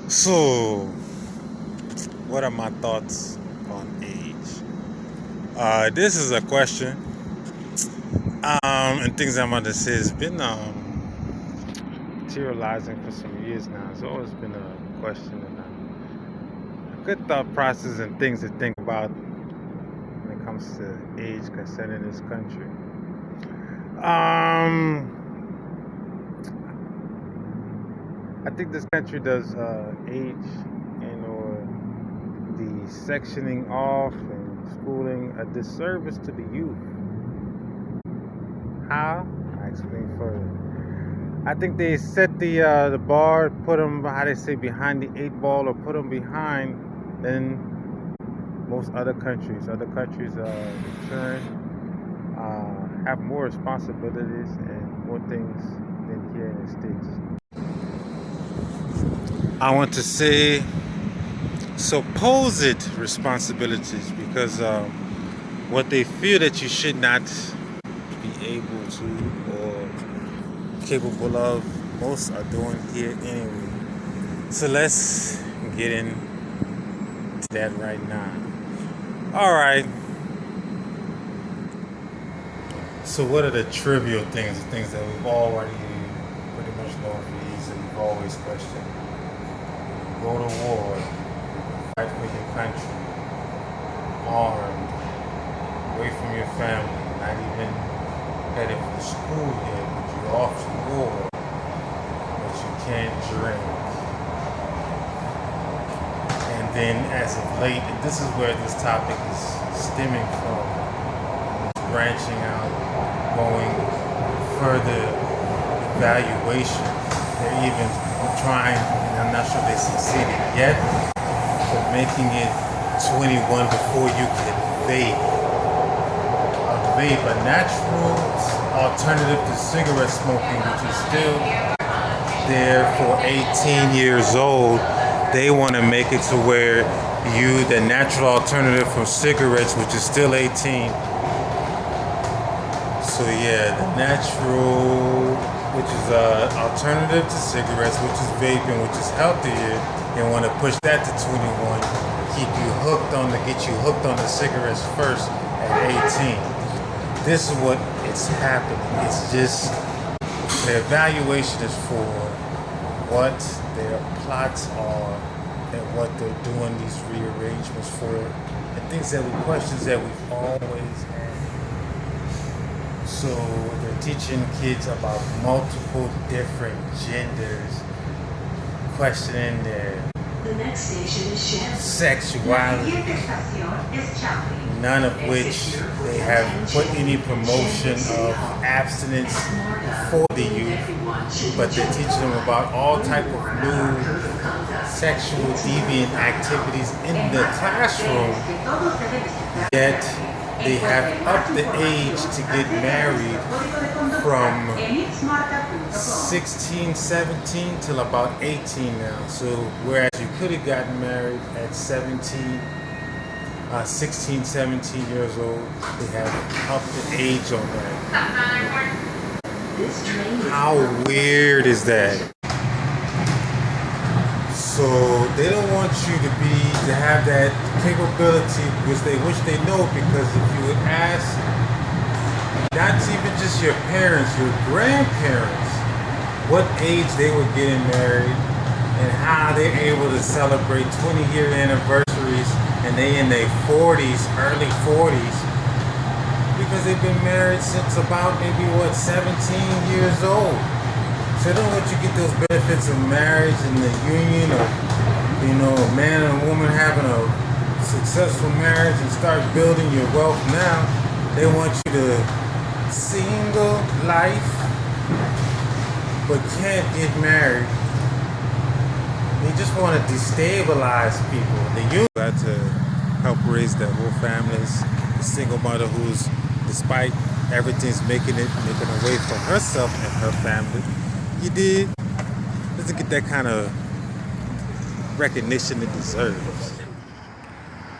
So, what are my thoughts on age? This is a question, and things I'm going to say has been materializing for some years now. It's always been a question and a good thought process and things to think about when it comes to age concerning this country. I think this country does age and or the sectioning off and schooling a disservice to the youth. How? I explain further. I think they set the bar, put them, how they say, behind the eight ball, or put them behind than most other countries. Other countries, in turn, have more responsibilities and more things than here in the States. I want to say supposed responsibilities because what they feel that you should not be able to or capable of, most are doing here anyway. So let's get into that right now. All right. So what are the trivial things, the things that we've already pretty much known for years and we've always questioned? Go to war, fight for your country, armed, away from your family, not even headed for school yet, but you're off to war, but you can't drink. And then as of late, and this is where this topic is stemming from, branching out, going further evaluation. They're even trying, and I'm not sure they succeeded yet, but making it 21 before you can vape. A vape, a natural alternative to cigarette smoking, which is still there for 18 years old. They want to make it to where the natural alternative from cigarettes, which is still 18. So yeah, the natural, which is an alternative to cigarettes, which is vaping, which is healthier, they want to push that to 21, get you hooked on the cigarettes first at 18. This is what it's happening. It's just the evaluation is for what their plots are and what they're doing these rearrangements for, and questions that we've always had. So they're teaching kids about multiple different genders, questioning their sexuality, none of which they have put any promotion of abstinence for the youth, but they're teaching them about all type of new sexual deviant activities in the classroom, yet they have upped the age to get married from 16, 17 till about 18 now. So whereas you could have gotten married at 16, 17 years old, they have upped the age on that. How weird is that? So they don't want you to have that capability, which they wish they know, because if you would ask not even just your parents, your grandparents, what age they were getting married and how they're able to celebrate 20-year anniversaries and they in their 40s, early 40s, because they've been married since about maybe 17 years old. So they don't let you get those benefits of marriage and the union of, a man and a woman having a successful marriage and start building your wealth now. They want you to single life, but can't get married. They just want to destabilize people. The youth got to help raise their whole families. The single mother who's, despite everything's making away from herself and her family, doesn't get that kind of recognition it deserves.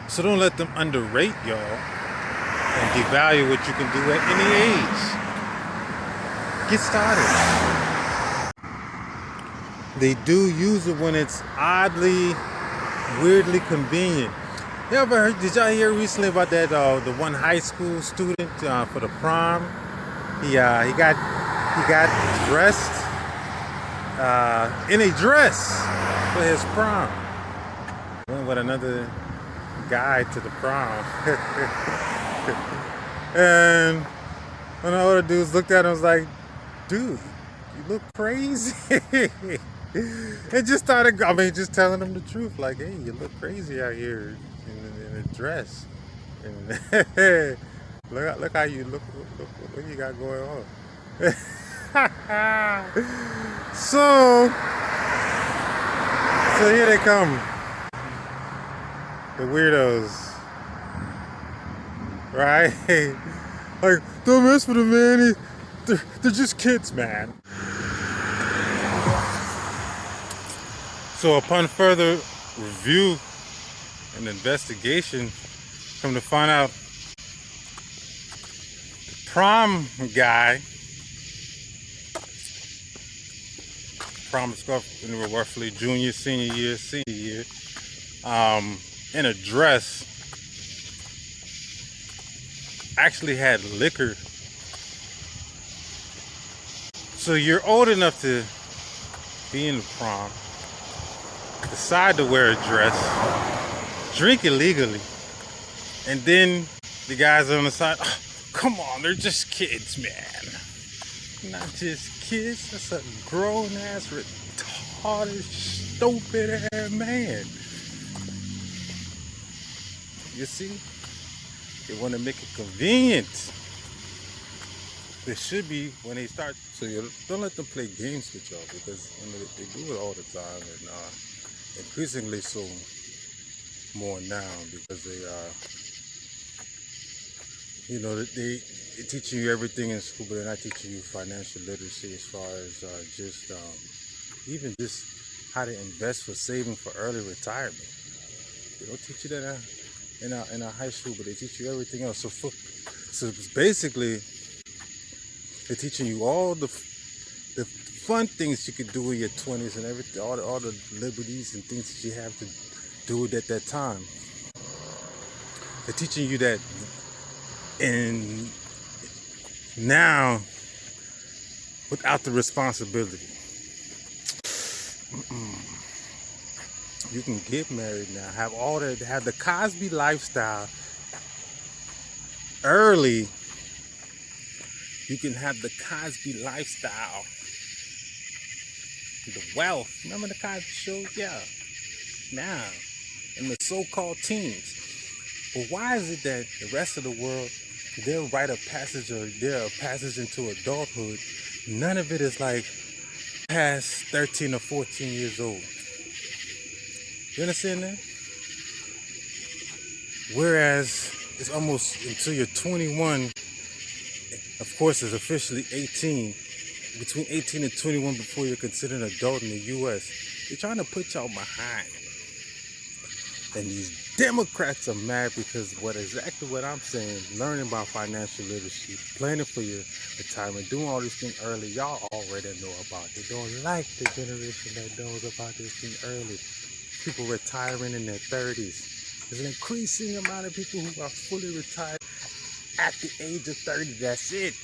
So don't let them underrate y'all and devalue what you can do at any age. Get started. they do use it when it's oddly, weirdly convenient. You ever heard? Did y'all hear recently about that? The one high school student for the prom. He got dressed in a dress for his prom. Went with another guy to the prom, and one of the other dudes looked at him and was like, "Dude, you look crazy." And just started, just telling him the truth, like, "Hey, you look crazy out here in a dress, and look how you look what you got going on." so here they come, the weirdos, right? Like, don't mess with them, man. They're just kids, man. So upon further review and investigation, come to find out the prom guy, prom is roughly junior, senior year, in a dress, actually had liquor. So you're old enough to be in the prom, decide to wear a dress, drink illegally, and then the guys on the side, "Oh, come on, they're just kids, man." Not just kids, that's a grown-ass, retarded, stupid-ass man. You see? They want to make it convenient. They should be when they start. So you don't let them play games with y'all, because they do it all the time, and increasingly so more now, because they are, they teaching you everything in school, but they're not teaching you financial literacy as far as even just how to invest for saving for early retirement. They don't teach you that in our high school, but they teach you everything else. So it's basically, they're teaching you all the fun things you could do in your 20s and everything, all the liberties and things that you have to do at that time. They're teaching you that, and now without the responsibility. You can get married now, have the Cosby lifestyle early. You can have the Cosby lifestyle, the wealth. Remember the Cosby Show? Yeah. Now, and the so-called teens. But why is it that the rest of the world, they'll write a passage, or they're a passage into adulthood? None of it is like past 13 or 14 years old. You understand that? Whereas it's almost until you're 21. Of course, it's officially 18. Between 18 and 21 before you're considered an adult in the U.S. They're trying to put y'all behind. And these Democrats are mad because exactly what I'm saying, learning about financial literacy, planning for your retirement, doing all these things early, y'all already know about it. They don't like the generation that knows about this thing early. People retiring in their 30s. There's an increasing amount of people who are fully retired at the age of 30. That's it.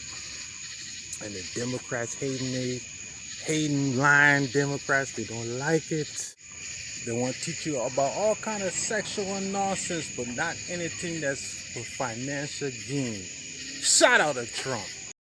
And the Democrats hating lying Democrats, they don't like it. They want to teach you about all kind of sexual nonsense, but not anything that's for financial gain. Shout out to Trump.